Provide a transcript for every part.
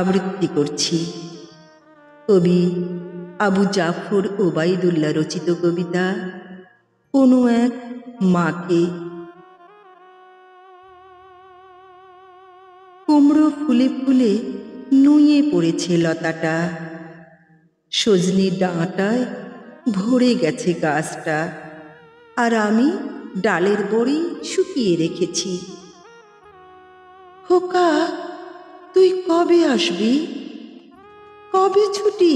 আবৃত্তি করছি কবি আবু জাফর ওবায়দুল্লাহ রচিত কবিতা কোনো এক মাকে। কুমড়ো ফুলে ফুলে নুয়ে পড়েছে লতাটা, সজনির ডাঁটায় ভরে গেছে গাছটা, আর আমি ডালের বড়ি শুকিয়ে রেখেছি। খোকা, তুই কবে আসবি? কবে ছুটি?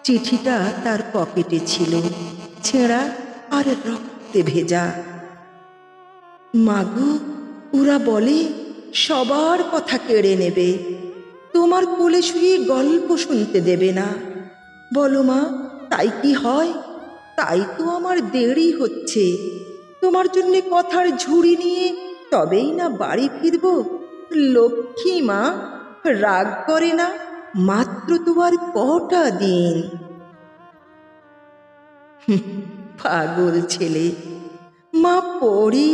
চিঠিটা তার পকেটে ছিল, ছেঁড়া আর রক্তে ভেজা। মাগো, ওরা বলে সবার কথা কেড়ে নেবে, তোমার কোলে শুয়ে গল্প শুনতে দেবে না। বলো মা, তাই কি হয়? তাই তো আমার দেরি হচ্ছে। তোমার জন্য কথার ঝুড়ি নিয়ে তবেই না বাড়ি ফিরব। লক্ষ্মী মা, রাগ করে না, মাত্র তোমার কটা দিন। পাগল ছেলে, মা পড়ে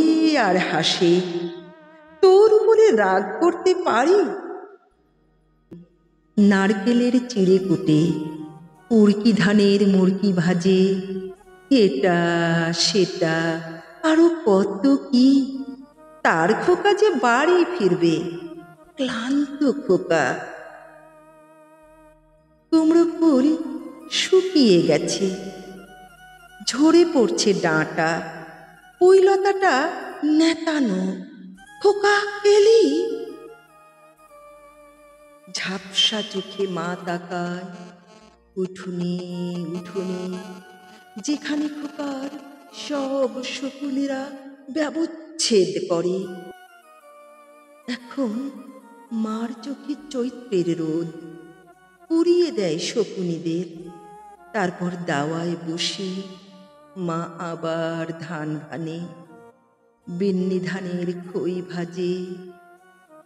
আর হাসে। তোর উপরে রাগ করতে পারি? নারকেলের চিড়ে কুটে, উড়কি ধানের মুরকি ভাজে, এটা সেটা আরো কত কি। তার খোকা যে বাড়ি ফিরবে, ক্লান্ত খোকা। কুমড়ো ফুল শুকিয়ে গেছে, ঝরে পড়ছে ডাঁটা, ওই লতাটা নেতানো। খোকা, এলি? ঝাপসা চোখে মা তাকায় উঠোনে উঠোনে, যেখানে খোকার সব শকুনেরা ব্যবচ্ছেদ করে। এখন মার চোখে চৈত্রের রোদ পুড়িয়ে দেয় শকুনিদের। তারপর দাওয়ায় বসে মা আবার ধান ভানে, বিন্নি ধানের খই ভাজে।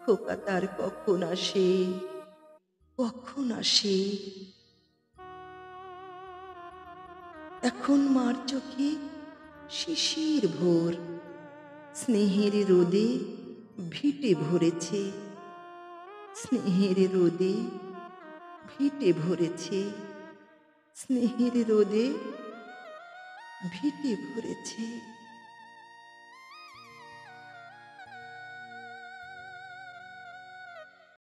খোকা তার কখন আসে, কখন আসে? এখন মার চোখে শিশির ভোর, স্নেহের রোদে ভিটে ভরেছে, স্নেহের রোদে ভিটে ভরেছে, স্নেহের রোদে ভিটে ভরেছে।